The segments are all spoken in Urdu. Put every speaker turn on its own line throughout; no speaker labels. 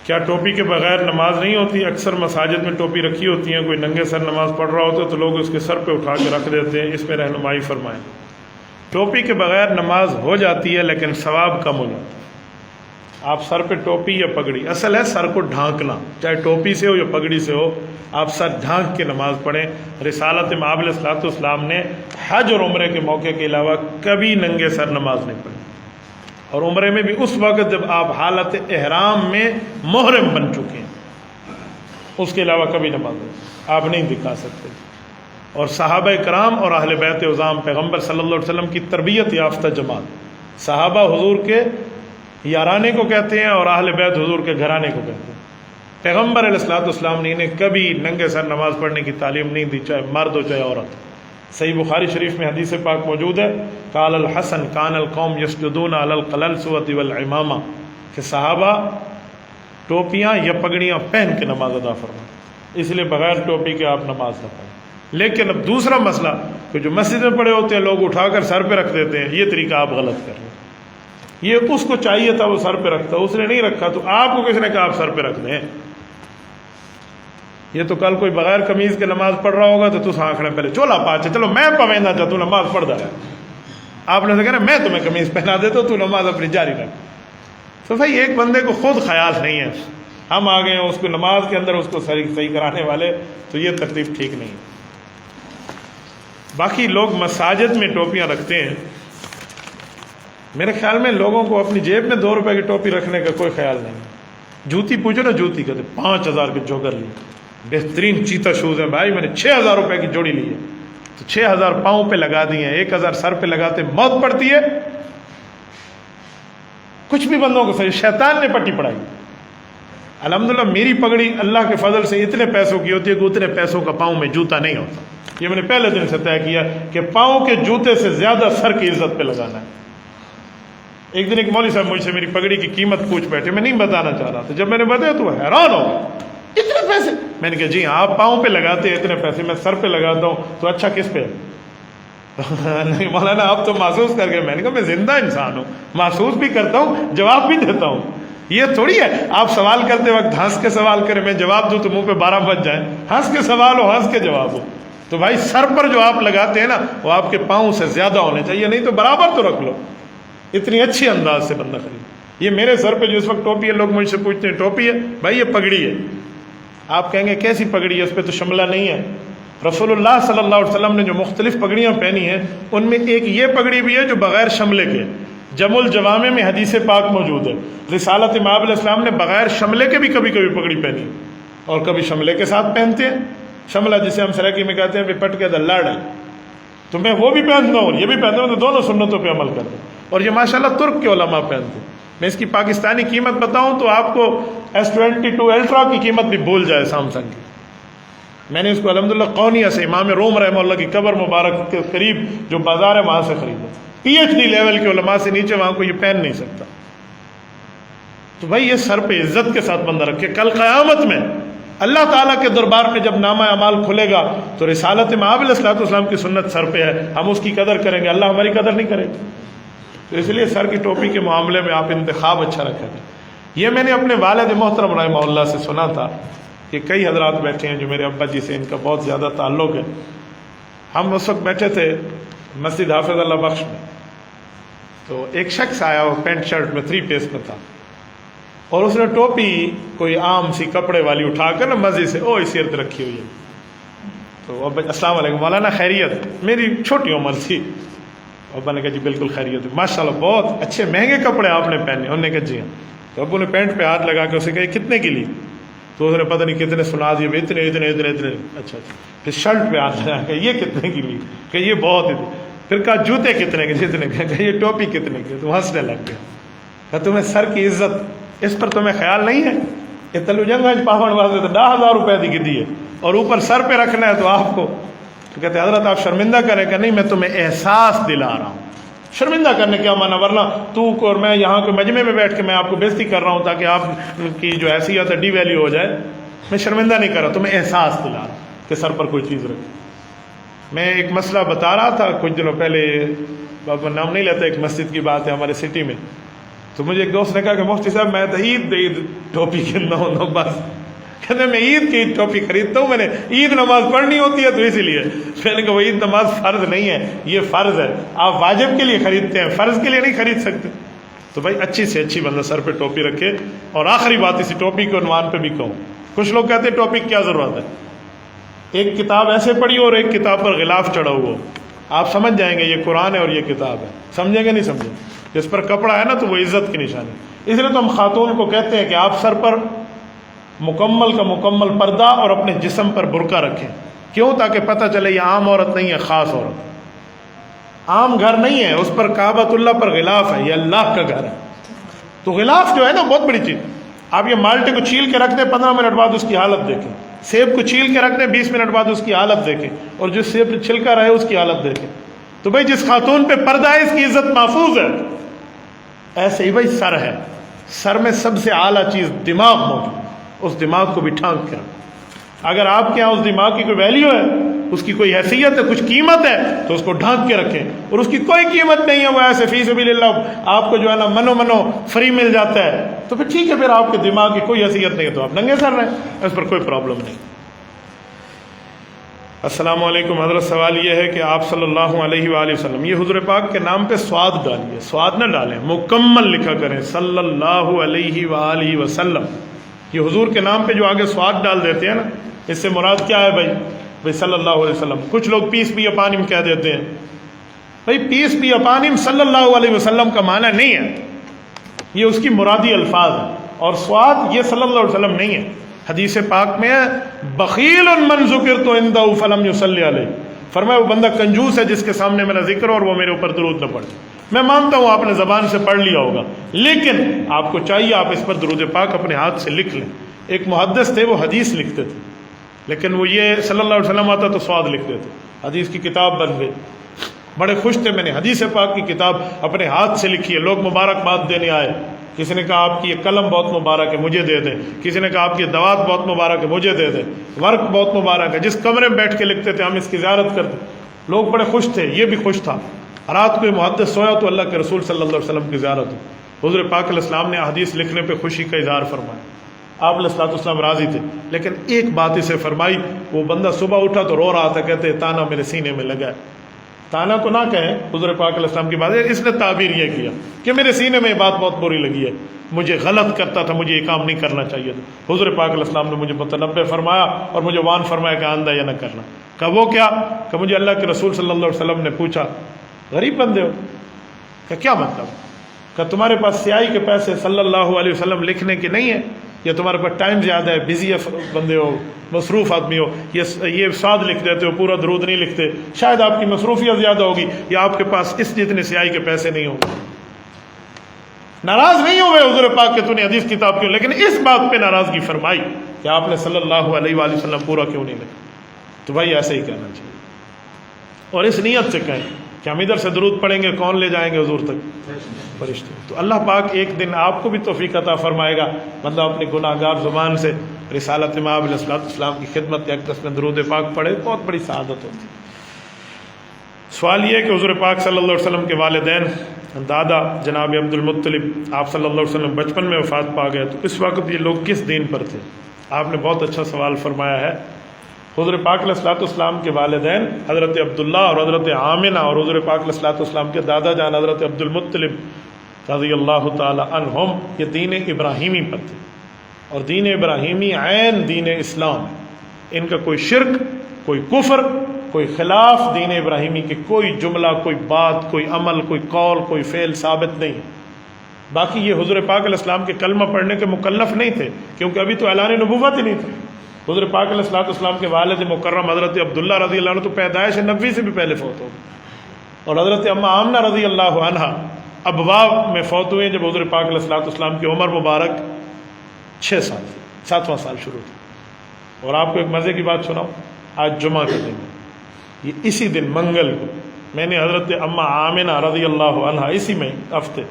کیا ٹوپی کے بغیر نماز نہیں ہوتی؟ اکثر مساجد میں ٹوپی رکھی ہوتی ہیں، کوئی ننگے سر نماز پڑھ رہا ہوتا ہے تو لوگ اس کے سر پہ اٹھا کے رکھ دیتے ہیں، اس میں رہنمائی فرمائیں۔ ٹوپی کے بغیر نماز ہو جاتی ہے لیکن ثواب کم ہو جاتا ہے۔ آپ سر پہ ٹوپی یا پگڑی، اصل ہے سر کو ڈھانکنا، چاہے ٹوپی سے ہو یا پگڑی سے ہو، آپ سر ڈھانک کے نماز پڑھیں۔ رسالت مآب علیہ الصلوۃ والسلام نے حج اور عمرے کے موقع کے علاوہ کبھی ننگے سر نماز نہیں پڑھی، اور عمرے میں بھی اس وقت جب آپ حالت احرام میں محرم بن چکے ہیں، اس کے علاوہ کبھی نماز آپ نہیں دکھا سکتے۔ اور صحابہ کرام اور اہل بیت عظام پیغمبر صلی اللہ علیہ وسلم کی تربیت یافتہ جماعت، صحابہ حضور کے یارانے کو کہتے ہیں اور اہل بیت حضور کے گھرانے کو کہتے ہیں۔ پیغمبر علیہ الصلوۃ والسلام نے انہیں کبھی ننگے سر نماز پڑھنے کی تعلیم نہیں دی، چاہے مرد ہو چاہے عورت۔ صحیح بخاری شریف میں حدیث پاک موجود ہے، قال الحسن کان القوم یسجدون علی القلنسوۃ والعمامہ، کہ صحابہ ٹوپیاں یا پگڑیاں پہن کے نماز ادا فرمائیں، اس لیے بغیر ٹوپی کے آپ نماز نہ پڑھیں۔ لیکن اب دوسرا مسئلہ کہ جو مسجد میں پڑے ہوتے ہیں لوگ اٹھا کر سر پہ رکھ دیتے ہیں، یہ طریقہ آپ غلط کر رہے ہیں۔ یہ اس کو چاہیے تھا وہ سر پہ رکھتا، اس نے نہیں رکھا، تو آپ کو کس نے کہا آپ سر پہ رکھ دیں؟ یہ تو کل کوئی بغیر قمیض کے نماز پڑھ رہا ہوگا تو آنکھنے پہلے چولا پاچے چلو میں پویندہ چاہ تو نماز پڑھ دا ہے، آپ نے کہنا میں تمہیں قمیض پہنا دیتا ہوں، تو نماز اپنی جاری رکھ۔ تو بھائی ایک بندے کو خود خیال نہیں ہے، ہم آ گئے ہیں اس کو نماز کے اندر اس کو صحیح کرانے والے، تو یہ ترتیب ٹھیک نہیں ہے۔ باقی لوگ مساجد میں ٹوپیاں رکھتے ہیں، میرے خیال میں لوگوں کو اپنی جیب میں 2 روپے کی ٹوپی رکھنے کا کوئی خیال نہیں۔ جوتی پوچھو نا، جوتی کہتے 5000 کے جوگر لیے، بہترین چیتا شوز ہیں بھائی، میں نے 6000 روپے کی جوڑی لی ہے، تو 6000 پاؤں پہ لگا دی ہیں، 1000 سر پہ لگاتے موت پڑتی ہے۔ کچھ بھی بندوں کو صحیح، شیطان نے پٹی پڑھائی۔ الحمدللہ میری پگڑی اللہ کے فضل سے اتنے پیسوں کی ہوتی ہے کہ اتنے پیسوں کا پاؤں میں جوتا نہیں ہوتا۔ یہ میں نے پہلے دن سے طے کیا کہ پاؤں کے جوتے سے زیادہ سر کی عزت پہ لگانا ہے۔ ایک دن ایک مولوی صاحب مجھ سے میری پگڑی کی قیمت پوچھ بیٹھے، میں نہیں بتانا چاہ رہا تھا، جب میں نے بتایا تو حیران ہو گیا، اتنے پیسے؟ میں نے کہا جی ہاں، آپ پاؤں پہ لگاتے ہیں اتنے پیسے، میں سر پہ لگاتا ہوں تو اچھا کس پہ؟ نہیں مولانا آپ تو محسوس کر گئے۔ میں نے کہا میں زندہ انسان ہوں، محسوس بھی کرتا ہوں، جواب بھی دیتا ہوں۔ یہ تھوڑی ہے آپ سوال کرتے وقت ہنس کے سوال کریں، میں جواب دوں تو منہ پہ 12 بج جائیں۔ ہنس کے سوال ہو، ہنس کے جواب ہو، تو بھائی سر پر جو آپ لگاتے ہیں نا وہ آپ کے پاؤں سے زیادہ ہونے چاہیے، نہیں تو برابر تو رکھ لو، اتنی اچھی انداز سے بندہ خرید۔ یہ میرے سر پہ جو اس وقت ٹوپی ہے، لوگ مجھ سے پوچھتے ہیں ٹوپی ہے؟ بھائی یہ پگڑی ہے۔ آپ کہیں گے کیسی پگڑی ہے، اس پہ تو شملہ نہیں ہے۔ رسول اللہ صلی اللہ علیہ وسلم نے جو مختلف پگڑیاں پہنی ہیں ان میں ایک یہ پگڑی بھی ہے جو بغیر شملے کے، جمع الجوامع میں حدیث پاک موجود ہے۔ رسالت مآب علیہ السلام نے بغیر شملے کے بھی کبھی کبھی پگڑی پہنی اور کبھی شملے کے ساتھ پہنتے ہیں۔ شملہ جسے ہم سرائکی میں کہتے ہیں پٹ کے لڑ ہے، تو میں وہ بھی پہنتا ہوں اور یہ بھی پہنتا ہوں، تو دونوں سنتوں پہ عمل کرتا ہوں۔ اور یہ ماشاءاللہ ترک کے علماء پہنتے ہیں۔ میں اس کی پاکستانی قیمت بتاؤں تو آپ کو S22 الٹرا کی قیمت بھی بھول جائے سامسنگ کی۔ میں نے اس کو الحمدللہ قونیہ سے، امام روم رحمہ اللہ کی قبر مبارک کے قریب جو بازار ہے وہاں سے خریدا۔ PhD لیول کے علماء سے نیچے وہاں کو یہ پہن نہیں سکتا۔ تو بھائی یہ سر پہ عزت کے ساتھ بندہ رکھے، کل قیامت میں اللہ تعالیٰ کے دربار میں جب نامہ اعمال کھلے گا تو رسالت مآب علیہ السلام کی سنت سر پہ ہے، ہم اس کی قدر کریں گے، اللہ ہماری قدر نہیں کرے گا۔ تو اس لیے سر کی ٹوپی کے معاملے میں آپ انتخاب اچھا رکھیں۔ یہ میں نے اپنے والد محترم رحمہ اللہ سے سنا تھا کہ کئی حضرات بیٹھے ہیں جو میرے ابا جی سے ان کا بہت زیادہ تعلق ہے۔ ہم اس وقت بیٹھے تھے مسجد حافظ اللہ بخش میں، تو ایک شخص آیا، وہ پینٹ شرٹ میں 3 پیس میں تھا، اور اس نے ٹوپی کوئی عام سی کپڑے والی اٹھا کر نا مسجد سے ایسی ارد رکھی ہوئی ہے۔ تو ابا السلام علیکم مولانا خیریت؟ میری چھوٹی عمر تھی۔ ابا نے کہا جی بالکل خیریت ہے، ماشاءاللہ بہت اچھے مہنگے کپڑے آپ نے پہنے۔ انہوں نے کہا جی ہاں۔ تو ابو نے پینٹ پہ ہاتھ لگا کے اسے کہا کتنے کی لی؟ تو اس نے پتہ نہیں کتنے سنا دیے، اتنے اتنے اتنے اتنے۔ اچھا پھر شرٹ پہ ہاتھ لگا کہ یہ کتنے کی لی؟ کہ یہ بہت اتنے۔ پھر کہا جوتے کتنے کے؟ جتنے کے۔ کہ یہ ٹوپی کتنے کی؟ تو ہنسنے لگ گیا۔ کہ تمہیں سر کی عزت اس پر تمہیں خیال نہیں ہے؟ کہ تلو جنگ پاپڑ واسطے تو 10,000 روپے کی دی ہے اور اوپر سر پہ رکھنا ہے تو آپ کو تو کہتے حضرت آپ شرمندہ کریں کہ نہیں، میں تمہیں احساس دلا رہا ہوں۔ شرمندہ کرنے کیا مانا، ورنہ تو اور میں یہاں کے مجمع میں بیٹھ کے میں آپ کو بےزتی کر رہا ہوں تاکہ آپ کی جو حیثیت ہے ڈی ویلیو ہو جائے۔ میں شرمندہ نہیں کر رہا، تمہیں احساس دلا رہا ہوں کہ سر پر کوئی چیز رکھے۔ میں ایک مسئلہ بتا رہا تھا کچھ دنوں پہلے، بابا نام نہیں لیتا، ایک مسجد کی بات ہے ہمارے سٹی میں۔ تو مجھے ایک دوست نے کہا کہ مفتی صاحب میں تو عید ٹوپی خریدنا ہوں بس، کہتے میں عید کی ٹوپی خریدتا ہوں، میں نے عید نماز پڑھنی ہوتی ہے تو اسی لیے. میں نے کہا وہ عید نماز فرض نہیں ہے، یہ فرض ہے، آپ واجب کے لیے خریدتے ہیں، فرض کے لیے نہیں خرید سکتے. تو بھائی اچھی سے اچھی بندہ سر پہ ٹوپی رکھے. اور آخری بات اسی ٹوپی کے عنوان پہ بھی کہوں، کچھ لوگ کہتے ہیں ٹوپی کی کیا ضرورت ہے، ایک کتاب ایسے پڑھی اور ایک کتاب پر غلاف چڑھا ہوا، آپ سمجھ جائیں گے یہ قرآن ہے اور یہ کتاب ہے. سمجھیں گے نہیں سمجھیں؟ جس پر کپڑا ہے نا تو وہ عزت کی نشانی. اس لیے تو ہم خاتون کو کہتے ہیں کہ آپ سر پر مکمل کا مکمل پردہ اور اپنے جسم پر برقع رکھیں. کیوں؟ تاکہ پتہ چلے یہ عام عورت نہیں ہے، خاص عورت، عام گھر نہیں ہے، اس پر کعبۃ اللہ پر غلاف ہے، یہ اللہ کا گھر ہے. تو غلاف جو ہے نا بہت بڑی چیز. آپ یہ مالٹے کو چھیل کے رکھ دیں، 15 منٹ بعد اس کی حالت دیکھیں. سیب کو چھیل کے رکھ دیں، 20 منٹ بعد اس کی حالت دیکھیں. اور جو سیب چھلکا رہے اس کی حالت دیکھیں. تو بھائی جس خاتون پہ پردہ ہے اس کی عزت محفوظ ہے. ایسے ہی بھائی سر ہے، سر میں سب سے اعلیٰ چیز دماغ موجود، اس دماغ کو بھی ٹھانک کے رکھیں. اگر آپ کے ہاں اس دماغ کی کوئی ویلیو ہے، اس کی کوئی حیثیت ہے، کچھ قیمت ہے، تو اس کو ڈھانک کے رکھیں. اور اس کی کوئی قیمت نہیں ہے، وہ ایسے فی سبیل اللہ آپ کو جو ہے نا منو فری مل جاتا ہے، تو پھر ٹھیک ہے، پھر آپ کے دماغ کی کوئی حیثیت نہیں ہے تو آپ ننگے سر رہیں، اس پر کوئی پرابلم نہیں. السلام علیکم حضرت، سوال یہ ہے کہ آپ صلی اللہ علیہ وآلہ وسلم، یہ حضور پاک کے نام پہ سواد ڈالیے، سواد نہ ڈالیں، مکمل لکھا کریں صلی اللہ علیہ وآلہ وسلم. یہ حضور کے نام پہ جو آگے سواد ڈال دیتے ہیں نا، اس سے مراد کیا ہے بھائی صلی اللہ علیہ وسلم. کچھ لوگ پیس بی اپانم کہہ دیتے ہیں. بھائی پیس بی اپانم صلی اللہ علیہ وسلم کا معنی نہیں ہے، یہ اس کی مرادی الفاظ ہیں. اور سواد یہ صلی اللہ علیہ وسلم نہیں ہے. حدیث پاک میں ہے بخیل من ذکرت عنده فلم یصلی علیہ، فرمایا وہ بندہ کنجوس ہے جس کے سامنے میرا ذکر اور وہ میرے اوپر درود نہ پڑھے. میں مانتا ہوں آپ نے زبان سے پڑھ لیا ہوگا، لیکن آپ کو چاہیے آپ اس پر درود پاک اپنے ہاتھ سے لکھ لیں. ایک محدث تھے، وہ حدیث لکھتے تھے، لیکن وہ یہ صلی اللہ علیہ وسلم آتا تو سواد لکھ دیتے، حدیث کی کتاب بن گئی. بڑے خوش تھے، میں نے حدیث پاک کی کتاب اپنے ہاتھ سے لکھی ہے. لوگ مبارکباد دینے آئے، کسی نے کہا آپ کی یہ قلم بہت مبارک ہے مجھے دے دیں، کسی نے کہا آپ کی دوات بہت مبارک ہے مجھے دے دیں، ورق بہت مبارک ہے، جس کمرے میں بیٹھ کے لکھتے تھے ہم اس کی زیارت کرتے. لوگ بڑے خوش تھے، یہ بھی خوش تھا. رات کو محدث سویا تو اللہ کے رسول صلی اللہ علیہ وسلم کی زیارت ہو. حضور پاک علیہ السلام نے حدیث لکھنے پہ خوشی کا اظہار فرمایا. آپ علیہ السلام راضی تھے، لیکن ایک بات اسے فرمائی. وہ بندہ صبح اٹھا تو رو رہا تھا، کہتے تانا میرے سینے میں لگا ہے. تانا تو نہ کہیں، حضور پاک علیہ السلام کی بات ہے، اس نے تعبیر یہ کیا کہ میرے سینے میں یہ بات بہت بری لگی ہے، مجھے غلط کرتا تھا، مجھے یہ کام نہیں کرنا چاہیے تھا. حضور پاک علیہ السلام نے مجھے متنبہ فرمایا اور مجھے وان فرمایا کہ آندہ یہ نہ کرنا. کہ وہ کیا؟ کہ مجھے اللہ کے رسول صلی اللہ علیہ وسلم نے پوچھا غریب بندے ہو؟ کہ کیا مطلب؟ کہ تمہارے پاس سیاہی کے پیسے صلی اللہ علیہ وسلم لکھنے کے نہیں ہیں، یا تمہارے پاس ٹائم زیادہ ہے، بزی بندے ہو، مصروف آدمی ہو، یہ سواد لکھ دیتے ہو، پورا درود نہیں لکھتے. شاید آپ کی مصروفیت زیادہ ہوگی، یا آپ کے پاس اس جتنے سیاہی کے پیسے نہیں ہوں گے. ناراض نہیں ہوئے حضور پاک کہ تو نے حدیث کتاب کیوں، لیکن اس بات پہ ناراضگی فرمائی کہ آپ نے صلی اللہ علیہ وآلہ وسلم پورا کیوں نہیں لکھا. تو بھائی ایسے ہی کہنا چاہیے، اور اس نیت سے کہیں کہ ہم ادھر سے درود پڑھیں گے، کون لے جائیں گے حضور تک؟ فرشتے. تو اللہ پاک ایک دن آپ کو بھی توفیق عطا فرمائے گا، بندہ اپنی گناہ گار زبان سے رسالت امام علیہ السلام کی خدمت اقدس میں درود پاک پڑھے، بہت بڑی سعادت ہوتی. سوال یہ ہے کہ حضور پاک صلی اللہ علیہ وسلم کے والدین دادا جناب عبد المطلب آپ صلی اللہ علیہ وسلم بچپن میں وفات پا گئے، تو اس وقت یہ لوگ کس دین پر تھے؟ آپ نے بہت اچھا سوال فرمایا ہے. حضور پاک علیہ السلام کے والدین حضرت عبداللہ اور حضرت آمنہ اور حضور پاک علیہ السلام کے دادا جان حضرت عبد المطلب رضی اللہ تعالی عنہم یہ دین ابراہیمی پر تھے، اور دین ابراہیمی عین دین اسلام. ان کا کوئی شرک، کوئی کفر، کوئی خلاف دین ابراہیمی کے کوئی جملہ، کوئی بات، کوئی عمل، کوئی قول، کوئی فعل ثابت نہیں. باقی یہ حضور پاک علیہ السلام کے کلمہ پڑھنے کے مکلف نہیں تھے، کیونکہ ابھی تو اعلان نبوت ہی نہیں تھا. حضور پاک علیہ السلام کے والد مکرم حضرت عبداللہ رضی اللہ عنہ تو پیدائش نبوی سے بھی پہلے فوت ہو گئے، اور حضرت اماں آمنہ رضی اللہ عنہ ابواب میں فوت ہوئے جب حضور پاک علیہ السلام کی عمر مبارک 6 سال تھی، 7واں سال شروع تھی. اور آپ کو ایک مزے کی بات سناؤں، آج جمعہ کا دن ہے، یہ اسی دن منگل کو میں نے حضرت اماں آمنہ رضی اللہ عنہ اسی میں ہفتے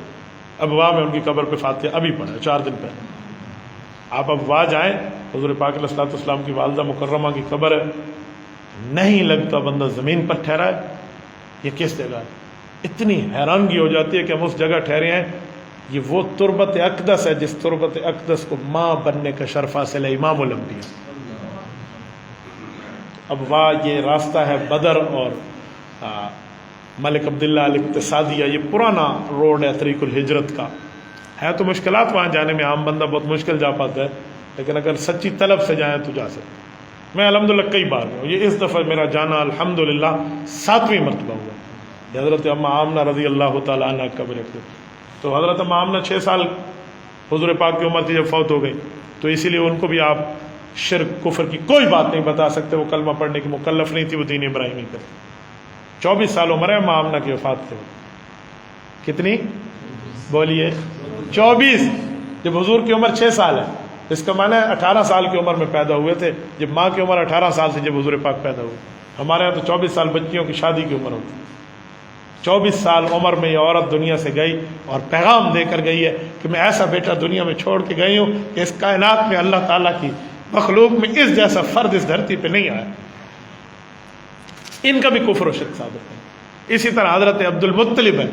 ابوا میں ان کی قبر پہ فاتحہ ابھی پڑھا 4 دن پہلے. آپ ابوا جائیں، حضور پاک علیہ السلام کی والدہ مکرمہ کی قبر ہے، نہیں لگتا بندہ زمین پر ٹھہرا ہے، یہ کس جگہ ہے؟ اتنی حیرانگی ہو جاتی ہے کہ ہم اس جگہ ٹھہرے ہیں یہ وہ تربت اقدس ہے جس تربت اقدس کو ماں بننے کا شرف حاصل ہے امام الانبیاء. اب واہ یہ راستہ ہے بدر اور ملک عبداللہ الاقتصادیہ، یہ پرانا روڈ ہے طریق الہجرت کا. ہے تو مشکلات وہاں جانے میں، عام بندہ بہت مشکل جا پاتا ہے، لیکن اگر سچی طلب سے جائیں تو جا سکتے. میں الحمدللہ کئی بار گیا ہوں، یہ اس دفعہ میرا جانا الحمدللہ 7ویں مرتبہ ہوا. یہ حضرت اماں آمنہ رضی اللہ تعالیٰ عنہ کا قبر ہے. تو حضرت اماں آمنہ 6 سال حضور پاک کی عمر تھی جب فوت ہو گئی، تو اسی لیے ان کو بھی آپ شرک کفر کی کوئی بات نہیں بتا سکتے. وہ کلمہ پڑھنے کی مکلف نہیں تھی، وہ دین ابراہیمی کرتی. 24 سال عمر ہے اماں آمنہ کی وفات کے وقت. کتنی بولیے؟ 24. جب حضور کی عمر 6 سال ہے، اس کا معنی ہے 18 سال کی عمر میں پیدا ہوئے تھے. جب ماں کی عمر 18 سال تھی جب حضور پاک پیدا ہوئے. ہمارے یہاں تو 24 سال بچیوں کی شادی کی عمر ہوتی ہے. 24 سال عمر میں یہ عورت دنیا سے گئی اور پیغام دے کر گئی ہے کہ میں ایسا بیٹا دنیا میں چھوڑ کے گئی ہوں کہ اس کائنات میں اللہ تعالیٰ کی مخلوق میں اس جیسا فرد اس دھرتی پہ نہیں آیا. ان کا بھی کفر و شرک ثابت ہے. اسی طرح حضرت عبد المطلب ہے،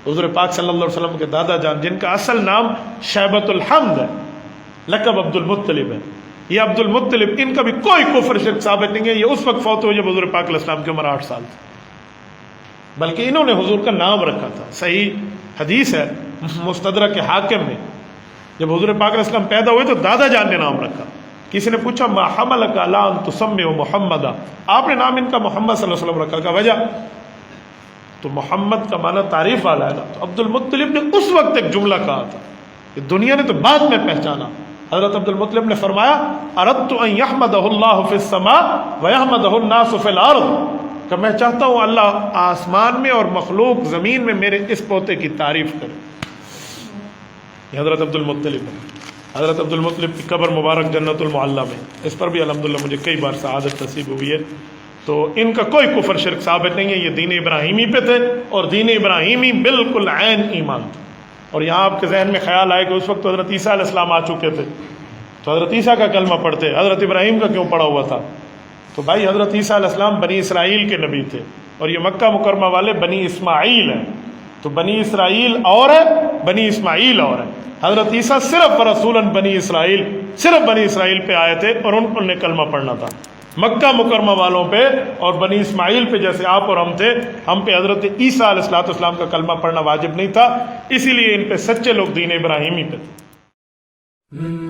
حضور پاک صلی اللہ علیہ وسلم کے دادا جان، جن کا اصل نام شیبۃ الحمد ہے، لقب عبد المطلب ہے. یہ عبد المطلب، ان کا بھی کوئی کفر شرک ثابت نہیں ہے. یہ اس وقت فوت ہوئے جب حضور پاک علیہ السلام کی عمر 8 سال تھی، بلکہ انہوں نے حضور کا نام رکھا تھا. صحیح حدیث ہے مستدرک کے حاکم میں، جب حضور پاک علیہ السلام پیدا ہوئے تو دادا جان نے نام رکھا. کسی نے پوچھا ما حملک علی ان تسمی محمدا، آپ نے نام ان کا محمد صلی اللہ علیہ وسلم رکھا، کا وجہ تو محمد کا معنی تعریف والا ہے نا. تو عبد المطلب نے اس وقت ایک جملہ کہا تھا کہ دنیا نے تو بعد میں پہچانا. حضرت عبد المطلب نے فرمایا اردت ان یحمدہ اللہ فی السماء ویحمدہ الناس فی الارض، کہ میں چاہتا ہوں اللہ آسمان میں اور مخلوق زمین میں میرے اس پوتے کی تعریف کرے. یہ حضرت عبد المطلب ہے. حضرت عبد المطلب کی قبر مبارک جنت المعلی میں، اس پر بھی الحمدللہ مجھے کئی بار سعادت نصیب ہوئی ہے. تو ان کا کوئی کفر شرک ثابت نہیں ہے. یہ دین ابراہیمی پہ تھے اور دین ابراہیمی بالکل عین ایمان تھا. اور یہاں آپ کے ذہن میں خیال آئے کہ اس وقت تو حضرت عیسیٰ علیہ السلام آ چکے تھے، تو حضرت عیسیٰ کا کلمہ پڑھتے، حضرت ابراہیم کا کیوں پڑھا ہوا تھا؟ تو بھائی حضرت عیسیٰ علیہ السلام بنی اسرائیل کے نبی تھے اور یہ مکہ مکرمہ والے بنی اسماعیل ہیں. تو بنی اسرائیل اور ہے، بنی اسماعیل اور ہے. حضرت عیسیٰ صرف رسولاً بنی اسرائیل، صرف بنی اسرائیل پہ آئے تھے اور ان نے کلمہ پڑھنا تھا. مکہ مکرمہ والوں پہ اور بنی اسماعیل پہ جیسے آپ اور ہم تھے، ہم پہ حضرت عیسیٰ علیہ السلام کا کلمہ پڑھنا واجب نہیں تھا. اسی لیے ان پہ سچے لوگ دین ابراہیمی پہ تھے.